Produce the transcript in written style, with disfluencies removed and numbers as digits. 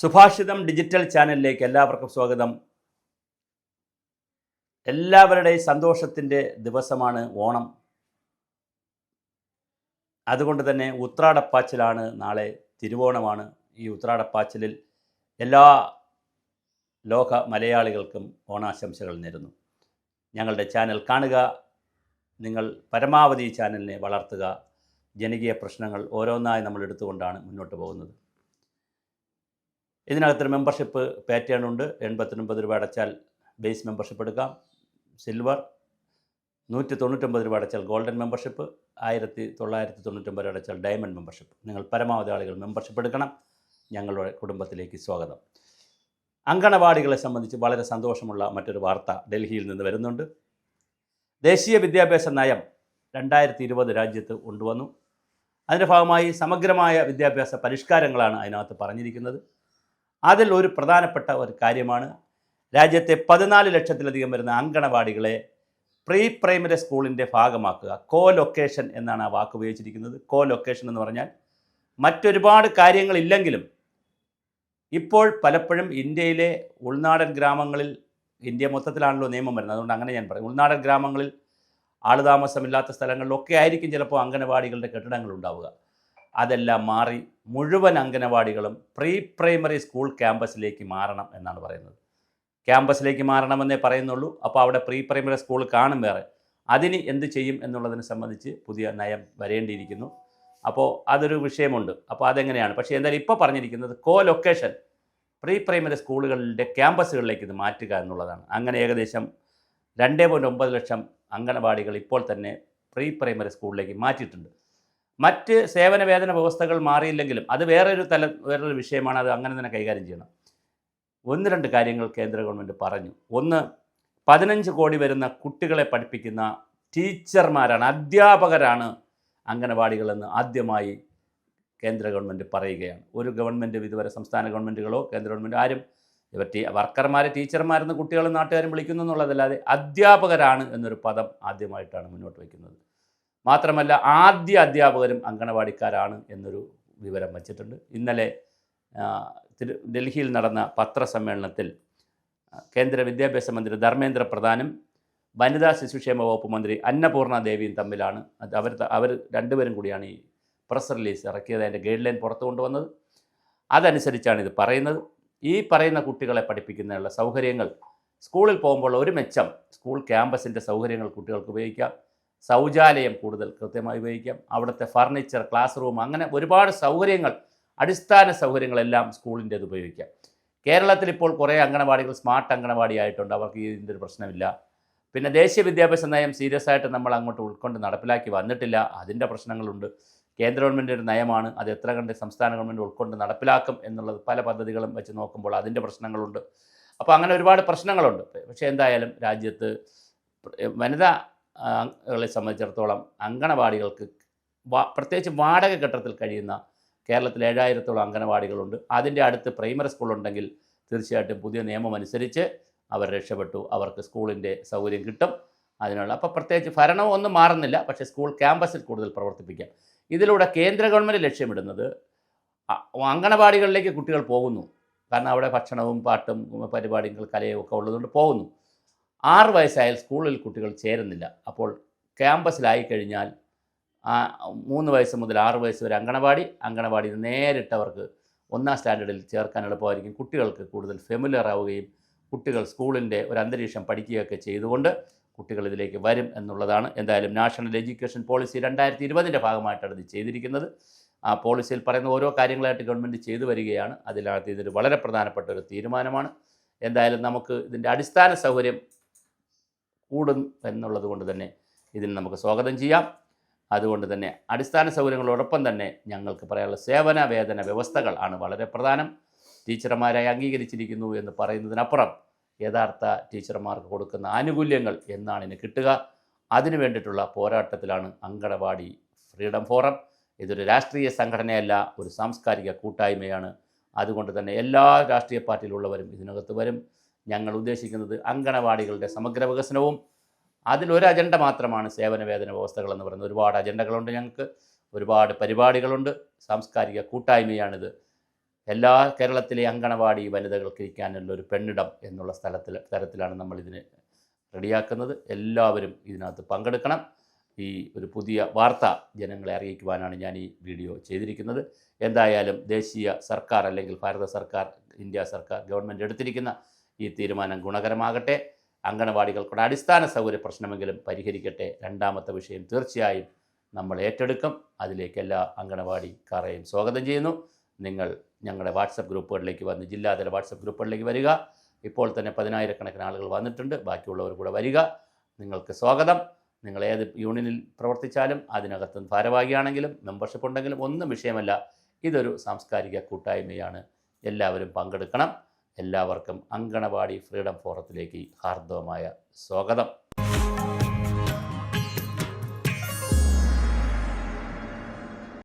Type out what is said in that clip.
സുഭാഷിതം digital ചാനലിലേക്ക് എല്ലാവർക്കും സ്വാഗതം. എല്ലാവരുടെയും സന്തോഷത്തിൻ്റെ ദിവസമാണ് ഓണം. അതുകൊണ്ട് തന്നെ ഉത്രാടപ്പാച്ചിലാണ് നാളെ, തിരുവോണമാണ്. ഈ ഉത്രാടപ്പാച്ചിലിൽ എല്ലാ ലോക മലയാളികൾക്കും ഓണാശംസകൾ നേരുന്നു. ഞങ്ങളുടെ ചാനൽ കാണുക, നിങ്ങൾ പരമാവധി ചാനലിനെ വളർത്തുക. ജനകീയ പ്രശ്നങ്ങൾ ഓരോന്നായി നമ്മൾ എടുത്തുകൊണ്ടാണ് മുന്നോട്ട് പോകുന്നത്. ഇതിനകത്തൊരു മെമ്പർഷിപ്പ് പാറ്റേൺ ഉണ്ട്. 89 രൂപ അടച്ചാൽ ബേസ് മെമ്പർഷിപ്പ് എടുക്കാം. സിൽവർ 199 രൂപ അടച്ചാൽ ഗോൾഡൻ മെമ്പർഷിപ്പ്, 1999 അടച്ചാൽ ഡയമണ്ട് മെമ്പർഷിപ്പ്. നിങ്ങൾ പരമാവധി ആളുകൾ മെമ്പർഷിപ്പ് എടുക്കണം. ഞങ്ങളുടെ കുടുംബത്തിലേക്ക് സ്വാഗതം. അങ്കണവാടികളെ സംബന്ധിച്ച് വളരെ സന്തോഷമുള്ള മറ്റൊരു വാർത്ത ഡൽഹിയിൽ നിന്ന് വരുന്നുണ്ട്. ദേശീയ വിദ്യാഭ്യാസ നയം 2020 രാജ്യത്ത് കൊണ്ടുവന്നു. അതിൻ്റെ ഭാഗമായി സമഗ്രമായ വിദ്യാഭ്യാസ പരിഷ്കാരങ്ങളാണ് അതിനകത്ത് പറഞ്ഞിരിക്കുന്നത്. അതിൽ ഒരു പ്രധാനപ്പെട്ട ഒരു കാര്യമാണ് രാജ്യത്തെ 14 ലക്ഷത്തിലധികം വരുന്ന അങ്കണവാടികളെ പ്രീ പ്രൈമറി സ്കൂളിൻ്റെ ഭാഗമാക്കുക. കോ ലൊക്കേഷൻ എന്നാണ് ആ വാക്ക് ഉപയോഗിച്ചിരിക്കുന്നത്. കോ ലൊക്കേഷൻ എന്ന് പറഞ്ഞാൽ മറ്റൊരുപാട് കാര്യങ്ങളില്ലെങ്കിലും ഇപ്പോൾ പലപ്പോഴും ഇന്ത്യയിലെ ഉൾനാടൻ ഗ്രാമങ്ങളിൽ, ഇന്ത്യ മൊത്തത്തിലാണല്ലോ നിയമം വരുന്നത്, അതുകൊണ്ട് അങ്ങനെ ഞാൻ പറയും, ഉൾനാടൻ ഗ്രാമങ്ങളിൽ ആളുതാമസമില്ലാത്ത സ്ഥലങ്ങളിലൊക്കെ ആയിരിക്കും ചിലപ്പോൾ അങ്കണവാടികളുടെ കെട്ടിടങ്ങൾ ഉണ്ടാവുക. അതെല്ലാം മാറി മുഴുവൻ അങ്കണവാടികളും പ്രീ പ്രൈമറി സ്കൂൾ ക്യാമ്പസിലേക്ക് മാറണം എന്നാണ് പറയുന്നത്. ക്യാമ്പസിലേക്ക് മാറണമെന്നേ പറയുന്നുള്ളൂ. അപ്പോൾ അവിടെ പ്രീ പ്രൈമറി സ്കൂൾ കാണും വേറെ. അതിന് എന്ത് ചെയ്യും എന്നുള്ളതിനെ സംബന്ധിച്ച് പുതിയ നയം വരേണ്ടിയിരിക്കുന്നു. അപ്പോൾ അതൊരു വിഷയമുണ്ട്. അപ്പോൾ അതെങ്ങനെയാണ്? പക്ഷേ എന്തായാലും ഇപ്പോൾ പറഞ്ഞിരിക്കുന്നത് കോ ലൊക്കേഷൻ പ്രീ പ്രൈമറി സ്കൂളുകളുടെ ക്യാമ്പസുകളിലേക്ക് ഇത് മാറ്റുക എന്നുള്ളതാണ്. അങ്ങനെ ഏകദേശം 2.9 ലക്ഷം അങ്കണവാടികൾ ഇപ്പോൾ തന്നെ പ്രീ പ്രൈമറി സ്കൂളിലേക്ക് മാറ്റിയിട്ടുണ്ട്. മറ്റ് സേവന വേതന വ്യവസ്ഥകൾ മാറിയില്ലെങ്കിലും അത് വേറൊരു വിഷയമാണ്. അത് അങ്ങനെ തന്നെ കൈകാര്യം ചെയ്യണം. 1-2 കാര്യങ്ങൾ കേന്ദ്ര ഗവൺമെൻറ് പറഞ്ഞു. ഒന്ന്, 15 കോടി വരുന്ന കുട്ടികളെ പഠിപ്പിക്കുന്ന ടീച്ചർമാരാണ്, അധ്യാപകരാണ് അങ്കണവാടികളെന്ന് ആദ്യമായി കേന്ദ്ര ഗവൺമെൻറ് പറയുകയാണ്. ഒരു ഗവൺമെൻറ് ഇതുവരെ സംസ്ഥാന ഗവൺമെൻറ്റുകളോ കേന്ദ്ര ഗവൺമെൻറ് ആരും ഇവർ വർക്കർമാരെ ടീച്ചർമാരെന്ന് കുട്ടികളും നാട്ടുകാരും വിളിക്കുന്നു എന്നുള്ളതല്ലാതെ അധ്യാപകരാണ് എന്നൊരു പദം ആദ്യമായിട്ടാണ് മുന്നോട്ട് വയ്ക്കുന്നത്. മാത്രമല്ല ആദ്യ അധ്യാപകരും അങ്കണവാടിക്കാരാണ് എന്നൊരു വിവരം വച്ചിട്ടുണ്ട്. ഇന്നലെ ഡൽഹിയിൽ നടന്ന പത്രസമ്മേളനത്തിൽ കേന്ദ്ര വിദ്യാഭ്യാസ മന്ത്രി ധർമ്മേന്ദ്ര പ്രധാനും വനിതാ ശിശുക്ഷേമ വകുപ്പ് മന്ത്രി അന്നപൂർണ ദേവിയും തമ്മിലാണ് അവർ രണ്ടുപേരും കൂടിയാണ് ഈ പ്രസ് റിലീസ് ഇറക്കിയത്, അതിൻ്റെ ഗൈഡ് ലൈൻ പുറത്തു കൊണ്ടുവന്നത്. അതനുസരിച്ചാണ് ഇത് പറയുന്നത്. ഈ പറയുന്ന കുട്ടികളെ പഠിപ്പിക്കുന്നതിനുള്ള സൗകര്യങ്ങൾ സ്കൂളിൽ പോകുമ്പോൾ ഒരു മെച്ചം, സ്കൂൾ ക്യാമ്പസിൻ്റെ സൗകര്യങ്ങൾ കുട്ടികൾക്ക് ഉപയോഗിക്കാം. ശൗചാലയം കൂടുതൽ കൃത്യമായി ഉപയോഗിക്കാം. അവിടുത്തെ ഫർണിച്ചർ, ക്ലാസ് റൂം, അങ്ങനെ ഒരുപാട് സൗകര്യങ്ങൾ, അടിസ്ഥാന സൗകര്യങ്ങളെല്ലാം സ്കൂളിൻ്റേത് ഉപയോഗിക്കാം. കേരളത്തിൽ ഇപ്പോൾ കുറേ അങ്കണവാടികൾ സ്മാർട്ട് അങ്കണവാടി ആയിട്ടുണ്ട്. അവർക്ക് ഇതിൻ്റെ ഒരു പ്രശ്നമില്ല. പിന്നെ ദേശീയ വിദ്യാഭ്യാസ നയം സീരിയസ് ആയിട്ട് നമ്മൾ അങ്ങോട്ട് ഉൾക്കൊണ്ട് നടപ്പിലാക്കി വന്നിട്ടില്ല. അതിൻ്റെ പ്രശ്നങ്ങളുണ്ട്. കേന്ദ്ര ഗവൺമെൻറ് ഒരു നയമാണ്, അത് എത്ര കണ്ട് സംസ്ഥാന ഗവൺമെൻറ് ഉൾക്കൊണ്ട് നടപ്പിലാക്കും എന്നുള്ളത് പല പദ്ധതികളും വെച്ച് നോക്കുമ്പോൾ അതിൻ്റെ പ്രശ്നങ്ങളുണ്ട്. അപ്പോൾ അങ്ങനെ ഒരുപാട് പ്രശ്നങ്ങളുണ്ട്. പക്ഷേ എന്തായാലും രാജ്യത്ത് വനിതകളെ സംബന്ധിച്ചിടത്തോളം അങ്കണവാടികൾക്ക് പ്രത്യേകിച്ച് വാടക കെട്ടിടത്തിൽ കഴിയുന്ന കേരളത്തിൽ 7000-ഓളം അങ്കണവാടികളുണ്ട്. അതിൻ്റെ അടുത്ത് പ്രൈമറി സ്കൂളുണ്ടെങ്കിൽ തീർച്ചയായിട്ടും പുതിയ നിയമം അനുസരിച്ച് അവർ രക്ഷപ്പെട്ടു. അവർക്ക് സ്കൂളിൻ്റെ സൗകര്യം കിട്ടും. അപ്പോൾ പ്രത്യേകിച്ച് ഭരണവും ഒന്നും മാറുന്നില്ല, പക്ഷേ സ്കൂൾ ക്യാമ്പസിൽ കൂടുതൽ പ്രവർത്തിപ്പിക്കാം. ഇതിലൂടെ കേന്ദ്ര ഗവൺമെൻറ് ലക്ഷ്യമിടുന്നത് അങ്കണവാടികളിലേക്ക് കുട്ടികൾ പോകുന്നു. കാരണം അവിടെ ഭക്ഷണവും പാട്ടും പരിപാടികൾ കലയും ഒക്കെ ഉള്ളതുകൊണ്ട് പോകുന്നു. 6 വയസ്സായാൽ സ്കൂളിൽ കുട്ടികൾ ചേരുന്നില്ല. അപ്പോൾ ക്യാമ്പസിലായി കഴിഞ്ഞാൽ 3 വയസ്സ് മുതൽ 6 വയസ്സ് വരെ അങ്കണവാടിയിൽ നേരിട്ടവർക്ക് 1ാം സ്റ്റാൻഡേർഡിൽ ചേർക്കാൻ എളുപ്പമായിരിക്കും. കുട്ടികൾക്ക് കൂടുതൽ ഫെമിലിയർ ആവുകയും കുട്ടികൾ സ്കൂളിൻ്റെ ഒരു അന്തരീക്ഷം പഠിക്കുകയൊക്കെ ചെയ്തുകൊണ്ട് കുട്ടികൾ ഇതിലേക്ക് വരും എന്നുള്ളതാണ്. എന്തായാലും നാഷണൽ എഡ്യൂക്കേഷൻ പോളിസി 2020-ൻ്റെ ഭാഗമായിട്ടാണ് ഇത് ചെയ്തിരിക്കുന്നത്. ആ പോളിസിയിൽ പറയുന്ന ഓരോ കാര്യങ്ങളായിട്ട് ഗവൺമെൻറ് ചെയ്തു വരികയാണ്. അതിനകത്ത് ഇതൊരു വളരെ പ്രധാനപ്പെട്ട ഒരു തീരുമാനമാണ്. എന്തായാലും നമുക്ക് ഇതിൻ്റെ അടിസ്ഥാന സൗകര്യം കൂടും എന്നുള്ളത് കൊണ്ട് തന്നെ ഇതിന് നമുക്ക് സ്വാഗതം ചെയ്യാം. അതുകൊണ്ട് തന്നെ അടിസ്ഥാന സൗകര്യങ്ങളോടൊപ്പം തന്നെ ഞങ്ങൾക്ക് പറയാനുള്ള സേവന വേതന വ്യവസ്ഥകൾ ആണ് വളരെ പ്രധാനം. ടീച്ചർമാരായി അംഗീകരിച്ചിരിക്കുന്നു എന്ന് പറയുന്നതിനപ്പുറം യഥാർത്ഥ ടീച്ചർമാർക്ക് കൊടുക്കുന്ന ആനുകൂല്യങ്ങൾ എന്നാണ് ഇനി കിട്ടുക. അതിനു വേണ്ടിയിട്ടുള്ള പോരാട്ടത്തിലാണ് അങ്കണവാടി ഫ്രീഡം ഫോറം. ഇതൊരു രാഷ്ട്രീയ സംഘടനയല്ല, ഒരു സാംസ്കാരിക കൂട്ടായ്മയാണ്. അതുകൊണ്ട് തന്നെ എല്ലാ രാഷ്ട്രീയ പാർട്ടിയിലുള്ളവരും ഇതിനകത്ത് വരും. ഞങ്ങൾ ഉദ്ദേശിക്കുന്നത് അങ്കണവാടികളുടെ സമഗ്ര വികസനവും അതിലൊരു അജണ്ട മാത്രമാണ് സേവന വേതന വ്യവസ്ഥകളെന്ന് പറയുന്നത്. ഒരുപാട് അജണ്ടകളുണ്ട്, ഞങ്ങൾക്ക് ഒരുപാട് പരിപാടികളുണ്ട്. സാംസ്കാരിക കൂട്ടായ്മയാണിത്. എല്ലാ കേരളത്തിലെ അങ്കണവാടി വനിതകൾക്ക് ഇരിക്കാനുള്ള ഒരു പെണ്ണിടം എന്നുള്ള തരത്തിലാണ് നമ്മളിതിന് റെഡിയാക്കുന്നത്. എല്ലാവരും ഇതിനകത്ത് പങ്കെടുക്കണം. ഈ ഒരു പുതിയ വാർത്ത ജനങ്ങളെ അറിയിക്കുവാനാണ് ഞാൻ ഈ വീഡിയോ ചെയ്തിരിക്കുന്നത്. എന്തായാലും ദേശീയ സർക്കാർ അല്ലെങ്കിൽ ഭാരത സർക്കാർ, ഇന്ത്യ സർക്കാർ, ഗവൺമെൻറ് എടുത്തിരിക്കുന്ന ഈ തീരുമാനം ഗുണകരമാകട്ടെ. അങ്കണവാടികൾക്കുള്ള അടിസ്ഥാന സൗകര്യ പ്രശ്നമെങ്കിലും പരിഹരിക്കട്ടെ. രണ്ടാമത്തെ വിഷയം തീർച്ചയായും നമ്മൾ ഏറ്റെടുക്കും. അതിലേക്ക് എല്ലാ അങ്കണവാടിക്കാരെയും സ്വാഗതം ചെയ്യുന്നു. നിങ്ങൾ ഞങ്ങളുടെ വാട്സപ്പ് ഗ്രൂപ്പുകളിലേക്ക് വന്ന്, ജില്ലാതല വാട്സപ്പ് ഗ്രൂപ്പുകളിലേക്ക് വരിക. ഇപ്പോൾ തന്നെ 10,000-കണക്കിന് ആളുകൾ വന്നിട്ടുണ്ട്. ബാക്കിയുള്ളവർ കൂടെ വരിക. നിങ്ങൾക്ക് സ്വാഗതം. നിങ്ങൾ ഏത് യൂണിയനിൽ പ്രവർത്തിച്ചാലും അതിനകത്ത് ഭാരവാഹിയാണെങ്കിലും മെമ്പർഷിപ്പ് ഉണ്ടെങ്കിലും ഒന്നും വിഷയമല്ല. ഇതൊരു സാംസ്കാരിക കൂട്ടായ്മയാണ്. എല്ലാവരും പങ്കെടുക്കണം. എല്ലാവർക്കും അങ്കണവാടി ഫ്രീഡം ഫോറത്തിലേക്ക് ഹാർദവമായ സ്വാഗതം.